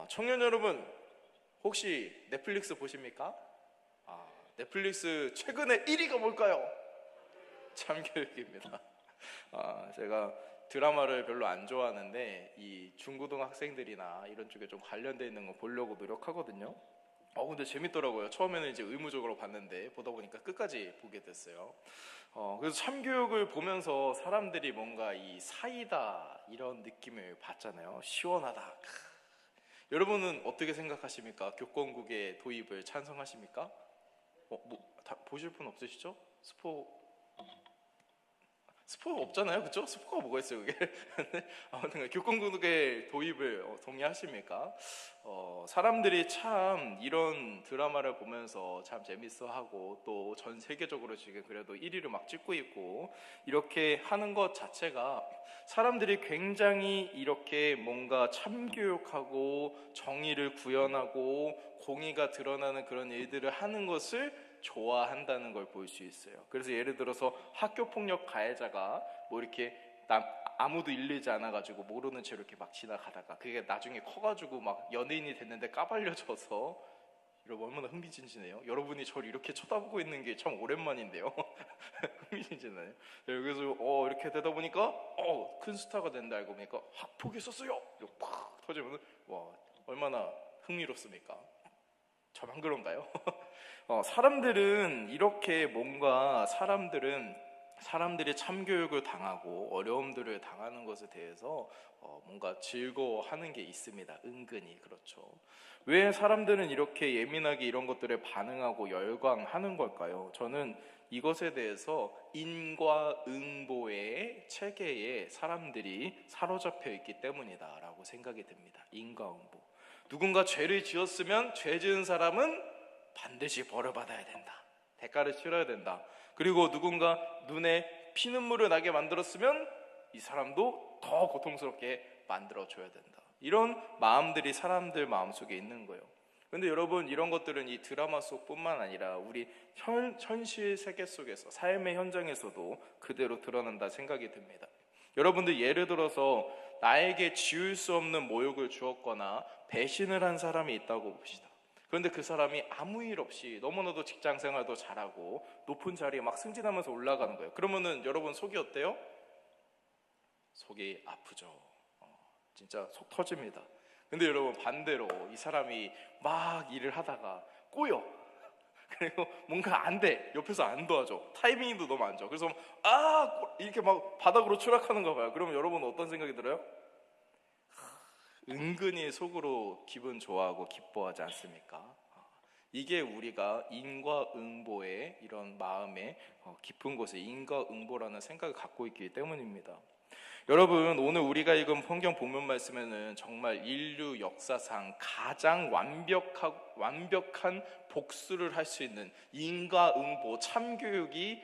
청년 여러분, 혹시 넷플릭스 보십니까? 넷플릭스 최근에 1위가 뭘까요? 참교육입니다. 제가 드라마를 별로 안 좋아하는데 이 중고등학생들이나 이런 쪽에 좀 관련돼 있는 거 보려고 노력하거든요. 근데 재밌더라고요. 처음에는 이제 의무적으로 봤는데 보다 보니까 끝까지 보게 됐어요. 그래서 참교육을 보면서 사람들이 뭔가 이 사이다 이런 느낌을 받잖아요. 시원하다. 여러분은 어떻게 생각하십니까? 교권국의 도입을 찬성하십니까? 다 보실 분 없으시죠? 스포가 없잖아요, 그쵸? 스포가 뭐가 있어요, 그게? 아무튼 교권국의 도입을 동의하십니까? 사람들이 참 이런 드라마를 보면서 참 재밌어하고 또 전 세계적으로 지금 그래도 1위를 막 찍고 있고 이렇게 하는 것 자체가 사람들이 굉장히 이렇게 뭔가 참교육하고 정의를 구현하고 공의가 드러나는 그런 일들을 하는 것을 좋아한다는 걸 볼 수 있어요. 그래서 예를 들어서 학교폭력 가해자가 뭐 이렇게 아무도 일리지 않아가지고 모르는 채로 이렇게 막 지나가다가 그게 나중에 커가지고 막 연예인이 됐는데 까발려져서, 여러분 얼마나 흥미진진해요. 여러분이 저를 이렇게 쳐다보고 있는 게 참 오랜만인데요. 흥미진진해요. 그래서 이렇게 되다 보니까 큰 스타가 된다 알고 보니까 학폭이 있었어요. 팍 터지면 와 얼마나 흥미롭습니까? 저만 그런가요? 사람들은 이렇게 뭔가 사람들이 참교육을 당하고 어려움들을 당하는 것에 대해서 뭔가 즐거워하는 게 있습니다. 은근히 그렇죠. 왜 사람들은 이렇게 예민하게 이런 것들에 반응하고 열광하는 걸까요? 저는 이것에 대해서 인과응보의 체계에 사람들이 사로잡혀 있기 때문이다라고 생각이 듭니다. 인과응보. 누군가 죄를 지었으면 죄 지은 사람은 반드시 벌을 받아야 된다. 대가를 치러야 된다. 그리고 누군가 눈에 피눈물을 나게 만들었으면 이 사람도 더 고통스럽게 만들어줘야 된다. 이런 마음들이 사람들 마음속에 있는 거예요. 그런데 여러분, 이런 것들은 이 드라마 속뿐만 아니라 우리 현실 세계 속에서, 삶의 현장에서도 그대로 드러난다 생각이 듭니다. 여러분들 예를 들어서 나에게 지울 수 없는 모욕을 주었거나 배신을 한 사람이 있다고 봅시다. 그런데 그 사람이 아무 일 없이 너무나도 직장 생활도 잘하고 높은 자리에 막 승진하면서 올라가는 거예요. 그러면은 여러분 속이 어때요? 속이 아프죠. 진짜 속 터집니다. 근데 여러분 반대로 이 사람이 막 일을 하다가 꼬여. 그리고 뭔가 안 돼. 옆에서 안 도와줘. 타이밍도 너무 안 좋아. 그래서 이렇게 막 바닥으로 추락하는가 봐요. 그러면 여러분은 어떤 생각이 들어요? 은근히 속으로 기분 좋아하고 기뻐하지 않습니까? 이게 우리가 인과응보의 이런 마음의 깊은 곳에 인과응보라는 생각을 갖고 있기 때문입니다. 여러분, 오늘 우리가 읽은 성경 본문 말씀에는 정말 인류 역사상 가장 완벽한 복수를 할 수 있는 인과응보, 참교육이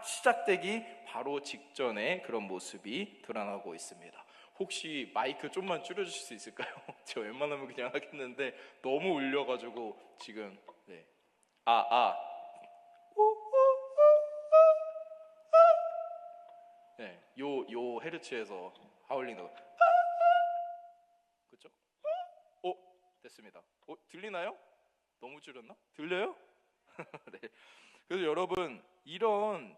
시작되기 바로 직전에 그런 모습이 드러나고 있습니다. 혹시 마이크 좀만 줄여주실 수 있을까요? 제가 웬만하면 그냥 하겠는데 너무 울려가지고 지금 요 헤르츠에서 하울링도 그렇죠? 됐습니다. 들리나요? 너무 줄였나? 들려요? 네. 그래서 여러분, 이런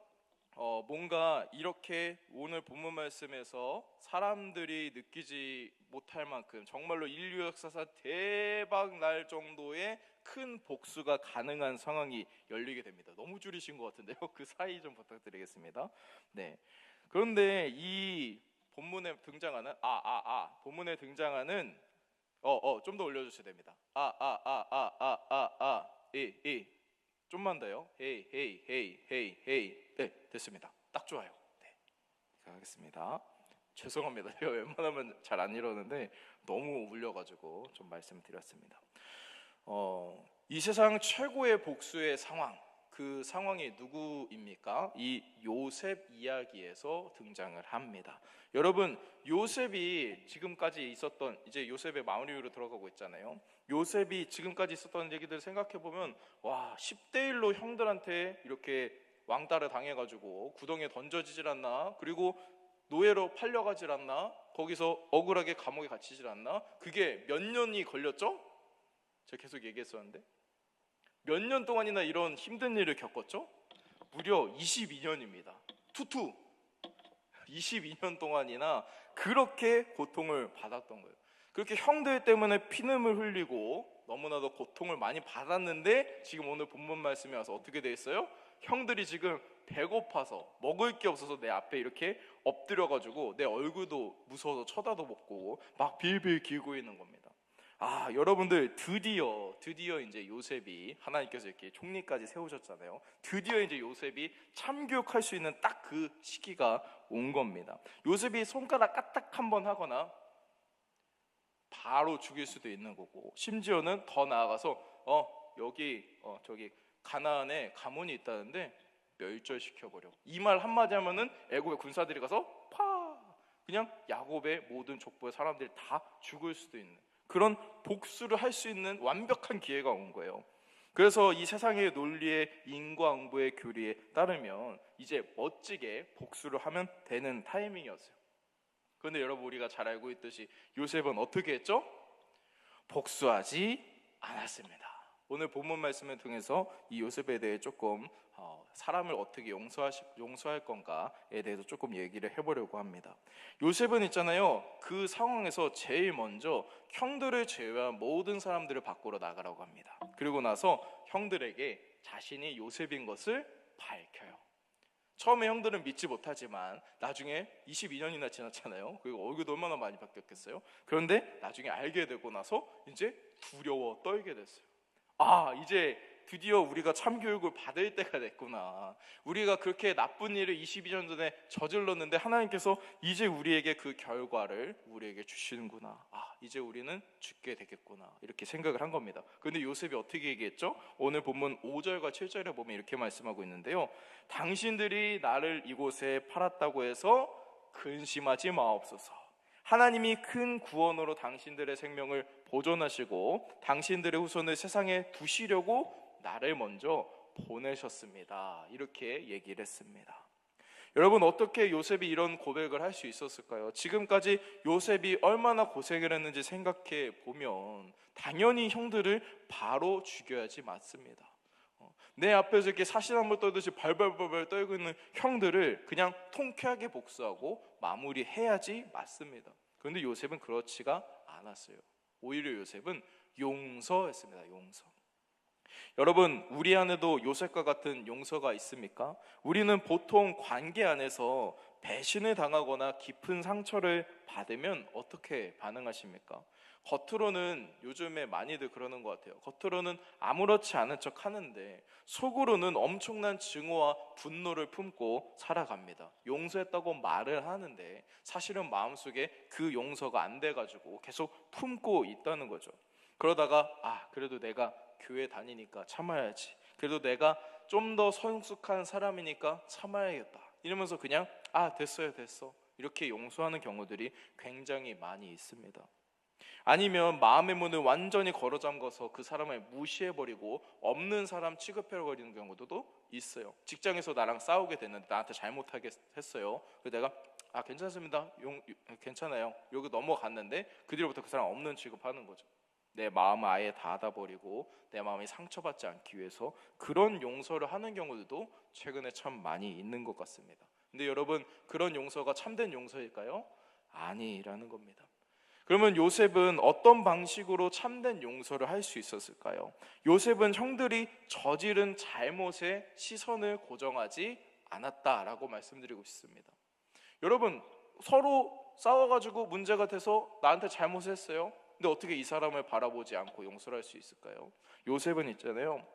뭔가 이렇게 오늘 본문 말씀에서 사람들이 느끼지 못할 만큼 정말로 인류 역사상 대박 날 정도의 큰 복수가 가능한 상황이 열리게 됩니다. 너무 줄이신 것 같은데요. 그 사이 좀 부탁드리겠습니다. 네. 그런데 이 본문에 등장하는 본문에 등장하는 좀 더 올려주셔야 됩니다. 좀만 더요. 헤이. 네, 됐습니다. 딱 좋아요. 네, 가겠습니다. 죄송합니다. 제가 웬만하면 잘 안 이러는데 너무 울려가지고 좀 말씀드렸습니다. 이 세상 최고의 복수의 상황, 그 상황이 누구입니까? 이 요셉 이야기에서 등장을 합니다. 여러분, 요셉이 지금까지 있었던, 이제 요셉의 마무리로 들어가고 있잖아요. 요셉이 지금까지 있었던 얘기들 생각해보면 10대 1로 형들한테 이렇게 왕따를 당해가지고 구덩이에 던져지질 않나, 그리고 노예로 팔려가질 않나, 거기서 억울하게 감옥에 갇히질 않나? 그게 몇 년이 걸렸죠? 제가 계속 얘기했었는데 몇 년 동안이나 이런 힘든 일을 겪었죠? 무려 22년입니다. 투투 22년 동안이나 그렇게 고통을 받았던 거예요. 그렇게 형들 때문에 피눈물 흘리고 너무나도 고통을 많이 받았는데 지금 오늘 본문 말씀에 와서 어떻게 돼 있어요? 형들이 지금 배고파서 먹을 게 없어서 내 앞에 이렇게 엎드려가지고 내 얼굴도 무서워서 쳐다도 못 보고 막 빌빌 기고 있는 겁니다. 여러분들 드디어 이제 요셉이 하나님께서 이렇게 총리까지 세우셨잖아요. 드디어 이제 요셉이 참교육할 수 있는 딱 그 시기가 온 겁니다. 요셉이 손가락 까딱 한번 하거나 바로 죽일 수도 있는 거고, 심지어는 더 나아가서 여기 저기 가나안에 가문이 있다는데 멸절시켜버려. 이 말 한마디 하면은 애굽의 군사들이 가서 그냥 야곱의 모든 족보의 사람들이 다 죽을 수도 있는 그런 복수를 할 수 있는 완벽한 기회가 온 거예요. 그래서 이 세상의 논리의 인과응보의 교리에 따르면 이제 멋지게 복수를 하면 되는 타이밍이었어요. 그런데 여러분, 우리가 잘 알고 있듯이 요셉은 어떻게 했죠? 복수하지 않았습니다. 오늘 본문 말씀을 통해서 이 요셉에 대해 조금 사람을 어떻게 용서할 건가에 대해서 조금 얘기를 해보려고 합니다. 요셉은 있잖아요, 그 상황에서 제일 먼저 형들을 제외한 모든 사람들을 밖으로 나가라고 합니다. 그리고 나서 형들에게 자신이 요셉인 것을 밝혀요. 처음에 형들은 믿지 못하지만 나중에 22년이나 지났잖아요. 그리고 얼굴도 얼마나 많이 바뀌었겠어요. 그런데 나중에 알게 되고 나서 이제 두려워 떨게 됐어요. 이제 드디어 우리가 참교육을 받을 때가 됐구나. 우리가 그렇게 나쁜 일을 22년 전에 저질렀는데 하나님께서 이제 우리에게 그 결과를 우리에게 주시는구나. 이제 우리는 죽게 되겠구나. 이렇게 생각을 한 겁니다. 그런데 요셉이 어떻게 얘기했죠? 오늘 본문 5절과 7절에 보면 이렇게 말씀하고 있는데요. 당신들이 나를 이곳에 팔았다고 해서 근심하지 마옵소서. 하나님이 큰 구원으로 당신들의 생명을 보존하시고 당신들의 후손을 세상에 두시려고 나를 먼저 보내셨습니다. 이렇게 얘기를 했습니다. 여러분, 어떻게 요셉이 이런 고백을 할 수 있었을까요? 지금까지 요셉이 얼마나 고생을 했는지 생각해 보면 당연히 형들을 바로 죽여야지 맞습니다. 내 앞에서 이렇게 사시나무 떨듯이 발발발발 떨고 있는 형들을 그냥 통쾌하게 복수하고 마무리해야지 맞습니다. 그런데 요셉은 그렇지가 않았어요. 오히려 요셉은 용서했습니다. 용서. 여러분, 우리 안에도 요셉과 같은 용서가 있습니까? 우리는 보통 관계 안에서 배신을 당하거나 깊은 상처를 받으면 어떻게 반응하십니까? 겉으로는 요즘에 많이들 그러는 것 같아요. 겉으로는 아무렇지 않은 척 하는데 속으로는 엄청난 증오와 분노를 품고 살아갑니다. 용서했다고 말을 하는데 사실은 마음속에 그 용서가 안 돼가지고 계속 품고 있다는 거죠. 그러다가 그래도 내가 교회 다니니까 참아야지, 그래도 내가 좀 더 성숙한 사람이니까 참아야겠다 이러면서 그냥 됐어 이렇게 용서하는 경우들이 굉장히 많이 있습니다. 아니면 마음의 문을 완전히 걸어 잠궈서 그 사람을 무시해버리고 없는 사람 취급해버리는 경우도 있어요. 직장에서 나랑 싸우게 됐는데 나한테 잘못하게 했어요. 그래서 내가 괜찮습니다, 괜찮아요, 여기 넘어갔는데 그 뒤로부터 그 사람 없는 취급하는 거죠. 내 마음을 아예 닫아버리고 내 마음이 상처받지 않기 위해서 그런 용서를 하는 경우들도 최근에 참 많이 있는 것 같습니다. 근데 여러분, 그런 용서가 참된 용서일까요? 아니라는 겁니다. 그러면 요셉은 어떤 방식으로 참된 용서를 할 수 있었을까요? 요셉은 형들이 저지른 잘못에 시선을 고정하지 않았다라고 말씀드리고 싶습니다. 여러분, 서로 싸워가지고 문제가 돼서 나한테 잘못했어요. 근데 어떻게 이 사람을 바라보지 않고 용서를 할 수 있을까요? 요셉은 있잖아요,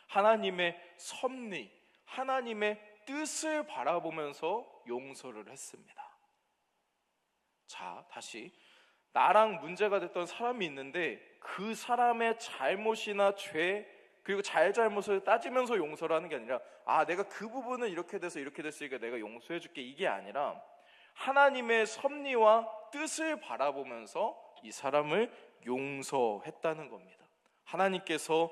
하나님의 섭리, 하나님의 뜻을 바라보면서 용서를 했습니다. 자, 다시 나랑 문제가 됐던 사람이 있는데 그 사람의 잘못이나 죄 그리고 잘못을 따지면서 용서를 하는 게 아니라 내가 그 부분은 이렇게 돼서 이렇게 됐으니까 내가 용서해 줄게, 이게 아니라 하나님의 섭리와 뜻을 바라보면서 이 사람을 용서했다는 겁니다. 하나님께서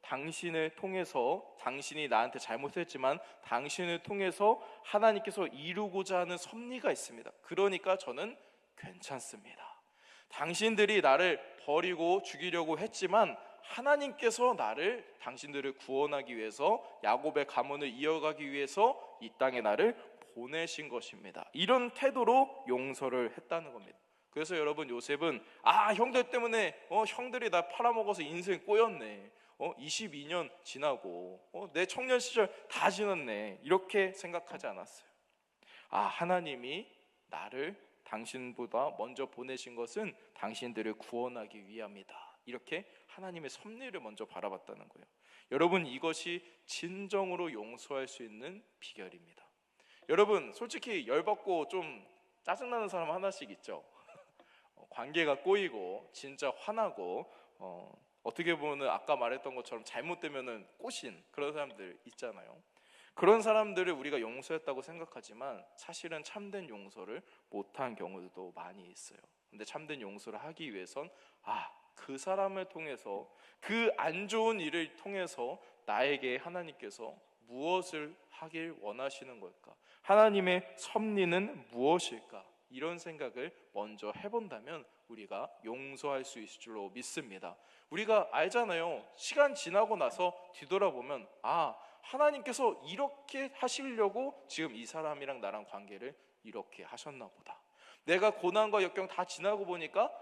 당신을 통해서, 당신이 나한테 잘못했지만 당신을 통해서 하나님께서 이루고자 하는 섭리가 있습니다. 그러니까 저는 괜찮습니다. 당신들이 나를 버리고 죽이려고 했지만 하나님께서 당신들을 구원하기 위해서, 야곱의 가문을 이어가기 위해서 이 땅에 나를 보내신 것입니다. 이런 태도로 용서를 했다는 겁니다. 그래서 여러분, 요셉은 형들 때문에 형들이 나 팔아먹어서 인생 꼬였네, 22년 지나고 내 청년 시절 다 지났네, 이렇게 생각하지 않았어요. 하나님이 나를 당신보다 먼저 보내신 것은 당신들을 구원하기 위함이다, 이렇게 하나님의 섭리를 먼저 바라봤다는 거예요. 여러분, 이것이 진정으로 용서할 수 있는 비결입니다. 여러분, 솔직히 열받고 좀 짜증나는 사람 하나씩 있죠. 관계가 꼬이고 진짜 화나고 어떻게 보면 아까 말했던 것처럼 잘못되면 꼬신 그런 사람들 있잖아요. 그런 사람들을 우리가 용서했다고 생각하지만 사실은 참된 용서를 못한 경우도 많이 있어요. 근데 참된 용서를 하기 위해선 그 사람을 통해서, 그 안 좋은 일을 통해서 나에게 하나님께서 무엇을 하길 원하시는 걸까? 하나님의 섭리는 무엇일까? 이런 생각을 먼저 해본다면 우리가 용서할 수 있을 줄로 믿습니다. 우리가 알잖아요. 시간 지나고 나서 뒤돌아보면 하나님께서 이렇게 하시려고 지금 이 사람이랑 나랑 관계를 이렇게 하셨나 보다. 내가 고난과 역경 다 지나고 보니까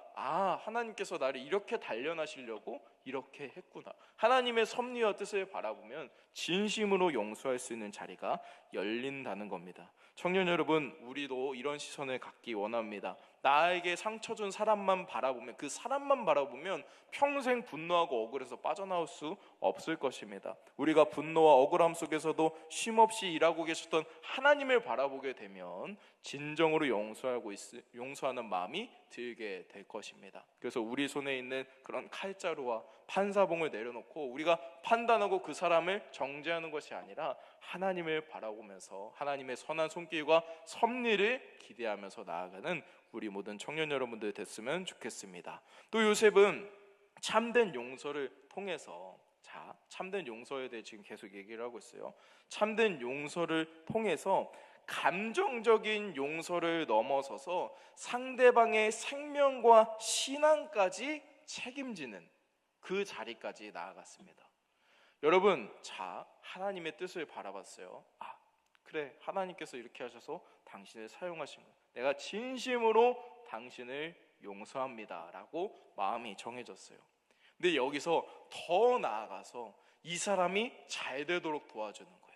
하나님께서 나를 이렇게 단련하시려고 이렇게 했구나. 하나님의 섭리와 뜻을 바라보면 진심으로 용서할 수 있는 자리가 열린다는 겁니다. 청년 여러분, 우리도 이런 시선을 갖기 원합니다. 나에게 상처 준 사람만 바라보면, 그 사람만 바라보면 평생 분노하고 억울해서 빠져나올 수 없을 것입니다. 우리가 분노와 억울함 속에서도 쉼없이 일하고 계셨던 하나님을 바라보게 되면 진정으로 용서하는 마음이 들게 될 것입니다. 그래서 우리 손에 있는 그런 칼자루와 판사봉을 내려놓고 우리가 판단하고 그 사람을 정죄하는 것이 아니라 하나님을 바라보면서 하나님의 선한 손길과 섭리를 기대하면서 나아가는 우리 모든 청년 여러분들 됐으면 좋겠습니다. 또 요셉은 참된 용서를 통해서, 참된 용서에 대해 지금 계속 얘기를 하고 있어요. 참된 용서를 통해서 감정적인 용서를 넘어서서 상대방의 생명과 신앙까지 책임지는 그 자리까지 나아갔습니다. 여러분, 하나님의 뜻을 바라봤어요. 그래, 하나님께서 이렇게 하셔서 당신을 사용하신 것, 내가 진심으로 당신을 용서합니다 라고 마음이 정해졌어요. 근데 여기서 더 나아가서 이 사람이 잘 되도록 도와주는 거예요.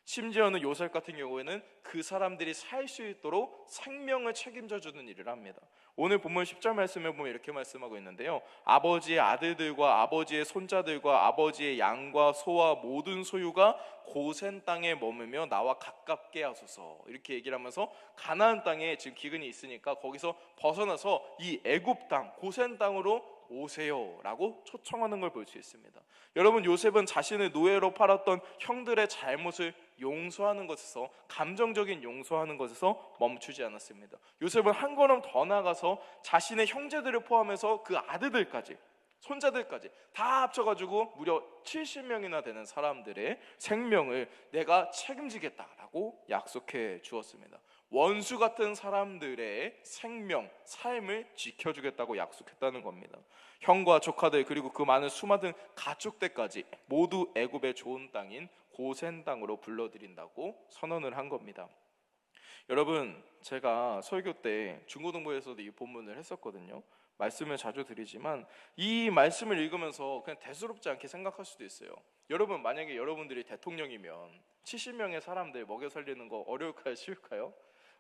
심지어는 요셉 같은 경우에는 그 사람들이 살 수 있도록 생명을 책임져 주는 일을 합니다. 오늘 본문 10절 말씀에 보면 이렇게 말씀하고 있는데요, 아버지의 아들들과 아버지의 손자들과 아버지의 양과 소와 모든 소유가 고센 땅에 머물며 나와 가깝게 하소서, 이렇게 얘기를 하면서 가나안 땅에 지금 기근이 있으니까 거기서 벗어나서 이 애굽 땅, 고센 땅으로 오세요 라고 초청하는 걸 볼 수 있습니다. 여러분, 요셉은 자신을 노예로 팔았던 형들의 잘못을 용서하는 것에서, 감정적인 용서하는 것에서 멈추지 않았습니다. 요셉은 한 걸음 더 나아가서 자신의 형제들을 포함해서 그 아들들까지, 손자들까지 다 합쳐가지고 무려 70명이나 되는 사람들의 생명을 내가 책임지겠다라고 약속해 주었습니다. 원수 같은 사람들의 생명, 삶을 지켜주겠다고 약속했다는 겁니다. 형과 조카들, 그리고 그 많은 수많은 가족들까지 모두 애굽의 좋은 땅인 고센 땅으로 불러들인다고 선언을 한 겁니다. 여러분, 제가 설교 때 중고등부에서도 이 본문을 했었거든요. 말씀을 자주 드리지만 이 말씀을 읽으면서 그냥 대수롭지 않게 생각할 수도 있어요. 여러분, 만약에 여러분들이 대통령이면 70명의 사람들 먹여 살리는 거 어려울까요? 쉬울까요?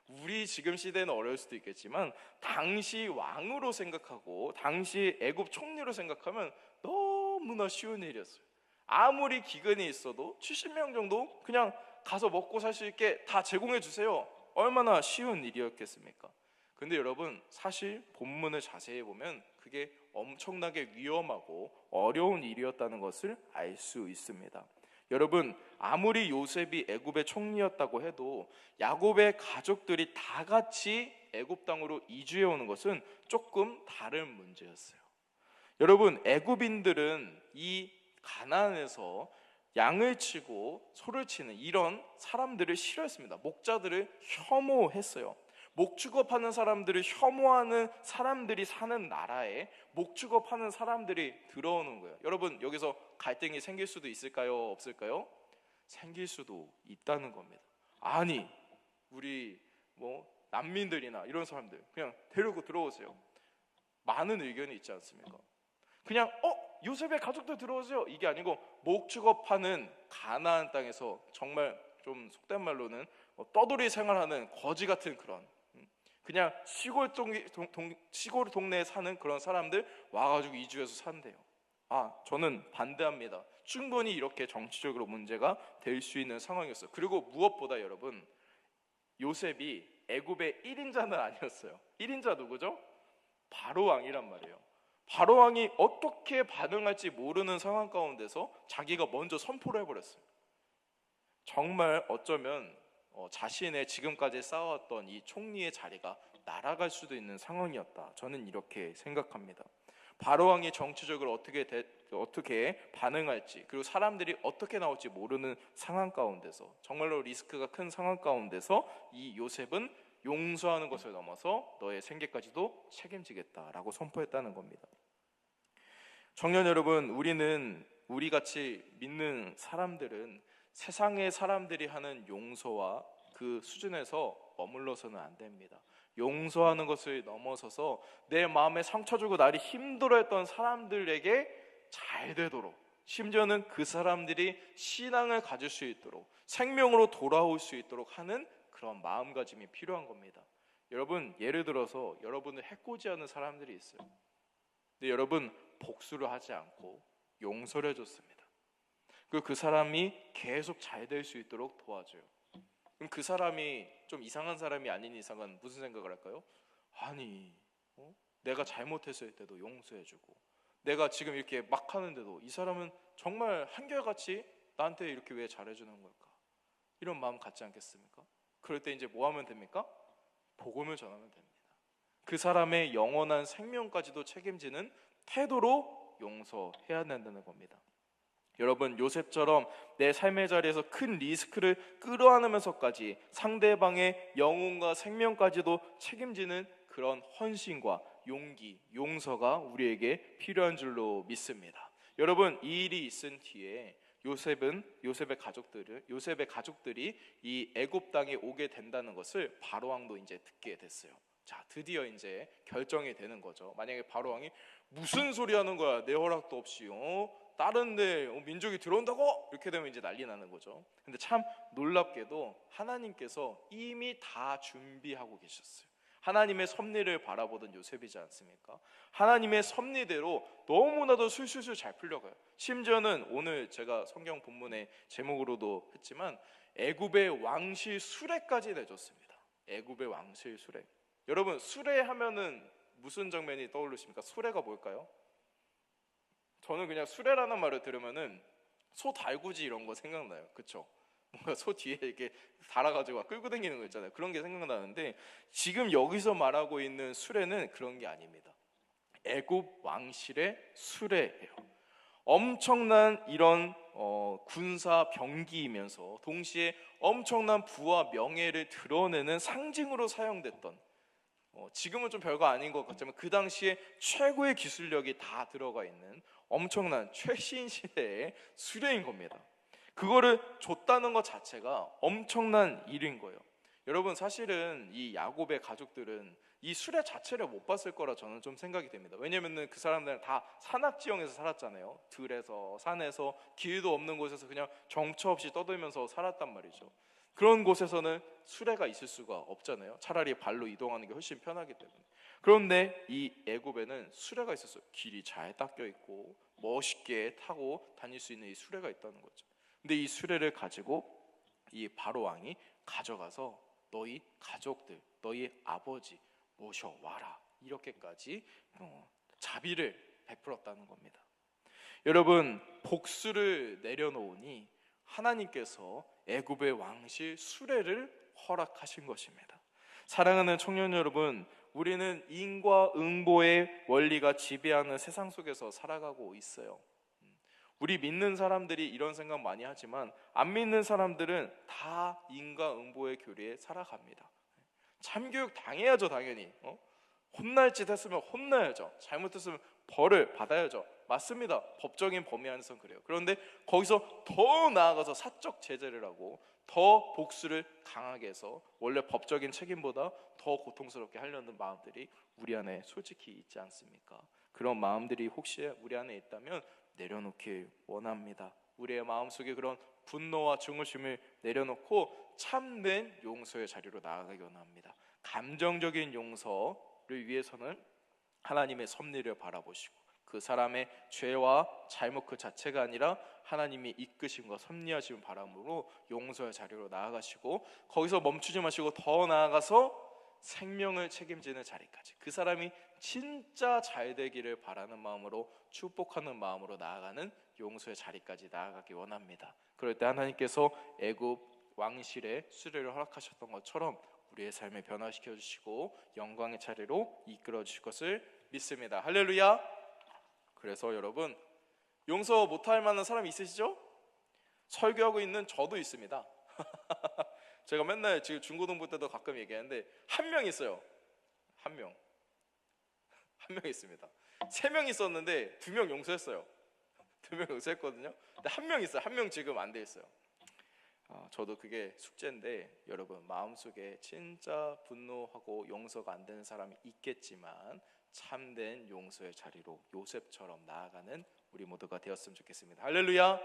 우리 지금 시대는 어려울 수도 있겠지만 당시 왕으로 생각하고 당시 애굽 총리로 생각하면 너무나 쉬운 일이었어요. 아무리 기근이 있어도 70명 정도 그냥 가서 먹고 살 수 있게 다 제공해 주세요. 얼마나 쉬운 일이었겠습니까? 근데 여러분, 사실 본문을 자세히 보면 그게 엄청나게 위험하고 어려운 일이었다는 것을 알 수 있습니다. 여러분, 아무리 요셉이 애굽의 총리였다고 해도 야곱의 가족들이 다 같이 애굽 땅으로 이주해 오는 것은 조금 다른 문제였어요. 여러분, 애굽인들은 이 가나안에서 양을 치고 소를 치는 이런 사람들을 싫어했습니다. 목자들을 혐오했어요. 목축업하는 사람들을 혐오하는 사람들이 사는 나라에 목축업하는 사람들이 들어오는 거예요. 여러분, 여기서 갈등이 생길 수도 있을까요? 없을까요? 생길 수도 있다는 겁니다. 아니, 우리 난민들이나 이런 사람들 그냥 데리고 들어오세요. 많은 의견이 있지 않습니까? 그냥 요셉의 가족들 들어오세요, 이게 아니고 목축업하는 가나안 땅에서 정말 좀 속된 말로는 떠돌이 생활하는 거지 같은 그런 그냥 시골 동네에 사는 그런 사람들 와가지고 이주해서 산대요. 저는 반대합니다. 충분히 이렇게 정치적으로 문제가 될 수 있는 상황이었어요. 그리고 무엇보다 여러분, 요셉이 애굽의 1인자는 아니었어요. 1인자 누구죠? 바로 왕이란 말이에요. 바로 왕이 어떻게 반응할지 모르는 상황 가운데서 자기가 먼저 선포를 해버렸어요. 정말 어쩌면 자신의 지금까지 쌓아왔던 이 총리의 자리가 날아갈 수도 있는 상황이었다. 저는 이렇게 생각합니다. 바로 왕이 정치적으로 어떻게 반응할지, 그리고 사람들이 어떻게 나올지 모르는 상황 가운데서, 정말로 리스크가 큰 상황 가운데서 이 요셉은 용서하는 것을 넘어서 너의 생계까지도 책임지겠다라고 선포했다는 겁니다. 청년 여러분, 우리 같이 믿는 사람들은 세상의 사람들이 하는 용서와 그 수준에서 머물러서는 안 됩니다. 용서하는 것을 넘어서서 내 마음에 상처 주고 나를 힘들어했던 사람들에게 잘 되도록, 심지어는 그 사람들이 신앙을 가질 수 있도록, 생명으로 돌아올 수 있도록 하는 그런 마음가짐이 필요한 겁니다. 여러분, 예를 들어서 여러분을 해코지하는 사람들이 있어요. 근데 여러분, 복수를 하지 않고 용서를 해줬습니다. 그리고 그 사람이 계속 잘 될 수 있도록 도와줘요. 그럼 그 사람이 좀 이상한 사람이 아닌 이상은 무슨 생각을 할까요? 아니, 내가 잘못했을 때도 용서해주고, 내가 지금 이렇게 막 하는데도 이 사람은 정말 한결같이 나한테 이렇게 왜 잘해주는 걸까? 이런 마음 갖지 않겠습니까? 그럴 때 이제 뭐 하면 됩니까? 복음을 전하면 됩니다. 그 사람의 영원한 생명까지도 책임지는 태도로 용서해야 된다는 겁니다. 여러분, 요셉처럼 내 삶의 자리에서 큰 리스크를 끌어안으면서까지 상대방의 영혼과 생명까지도 책임지는 그런 헌신과 용기, 용서가 우리에게 필요한 줄로 믿습니다. 여러분, 이 일이 있은 뒤에 요셉의 가족들이 이 애굽 땅에 오게 된다는 것을 바로 왕도 이제 듣게 됐어요. 자, 드디어 이제 결정이 되는 거죠. 만약에 바로 왕이 무슨 소리 하는 거야, 내 허락도 없이 다른 데 민족이 들어온다고? 이렇게 되면 이제 난리 나는 거죠. 근데 참 놀랍게도 하나님께서 이미 다 준비하고 계셨어요. 하나님의 섭리를 바라보던 요셉이지 않습니까? 하나님의 섭리대로 너무나도 술술술 잘 풀려가요. 심지어는 오늘 제가 성경 본문의 제목으로도 했지만 애굽의 왕실 수레까지 내줬습니다. 애굽의 왕실 수레. 여러분, 수레 하면은 무슨 장면이 떠오르십니까? 수레가 뭘까요? 저는 그냥 수레라는 말을 들으면은 소 달구지 이런 거 생각나요. 그쵸? 뭔가 소 뒤에 이렇게 달아가지고 끌고 다니는 거 있잖아요. 그런 게 생각나는데, 지금 여기서 말하고 있는 수레는 그런 게 아닙니다. 애굽 왕실의 수레예요. 엄청난 이런 군사 병기이면서 동시에 엄청난 부와 명예를 드러내는 상징으로 사용됐던, 지금은 좀 별거 아닌 것 같지만 그 당시에 최고의 기술력이 다 들어가 있는 엄청난 최신 시대의 수레인 겁니다. 그거를 줬다는 것 자체가 엄청난 일인 거예요. 여러분, 사실은 이 야곱의 가족들은 이 수레 자체를 못 봤을 거라 저는 좀 생각이 됩니다. 왜냐면은 그 사람들은 다 산악지형에서 살았잖아요. 들에서, 산에서, 길도 없는 곳에서 그냥 정처 없이 떠들면서 살았단 말이죠. 그런 곳에서는 수레가 있을 수가 없잖아요. 차라리 발로 이동하는 게 훨씬 편하기 때문에. 그런데 이 애굽에는 수레가 있었어요. 길이 잘 닦여 있고 멋있게 타고 다닐 수 있는 이 수레가 있다는 거죠. 근데 이 수레를 가지고 이 바로 왕이 가져가서 너희 가족들, 너희 아버지 모셔와라, 이렇게까지 자비를 베풀었다는 겁니다. 여러분, 복수를 내려놓으니 하나님께서 애굽의 왕실 수레를 허락하신 것입니다. 사랑하는 청년 여러분, 우리는 인과응보의 원리가 지배하는 세상 속에서 살아가고 있어요. 우리 믿는 사람들이 이런 생각 많이 하지만 안 믿는 사람들은 다 인과응보의 교리에 살아갑니다. 참교육 당해야죠, 당연히. 혼날 짓 했으면 혼나야죠. 잘못했으면 벌을 받아야죠. 맞습니다. 법적인 범위 안에서는 그래요. 그런데 거기서 더 나아가서 사적 제재를 하고 더 복수를 강하게 해서 원래 법적인 책임보다 더 고통스럽게 하려는 마음들이 우리 안에 솔직히 있지 않습니까? 그런 마음들이 혹시 우리 안에 있다면 내려놓길 원합니다. 우리의 마음속에 그런 분노와 증오심을 내려놓고 참된 용서의 자리로 나아가기 원합니다. 감정적인 용서를 위해서는 하나님의 섭리를 바라보시고 그 사람의 죄와 잘못 그 자체가 아니라 하나님이 이끄심과 섭리하심을 바람으로 용서의 자리로 나아가시고 거기서 멈추지 마시고 더 나아가서 생명을 책임지는 자리까지 그 사람이 진짜 잘 되기를 바라는 마음으로 축복하는 마음으로 나아가는 용서의 자리까지 나아가기 원합니다. 그럴 때 하나님께서 애굽 왕실의 수레를 허락하셨던 것처럼 우리의 삶을 변화시켜 주시고 영광의 자리로 이끌어 주실 것을 믿습니다. 할렐루야. 그래서 여러분 용서 못할 만한 사람이 있으시죠? 설교하고 있는 저도 있습니다. 제가 맨날 지금 중고등부 때도 가끔 얘기하는데 한 명 있어요. 한 명 있습니다. 3명 있었는데 2명 용서했어요. 2명 용서했거든요. 근데 한 명 있어요. 한 명 지금 안 돼 있어요. 저도 그게 숙제인데 여러분 마음속에 진짜 분노하고 용서가 안 되는 사람이 있겠지만 참된 용서의 자리로 요셉처럼 나아가는 우리 모두가 되었으면 좋겠습니다. 할렐루야.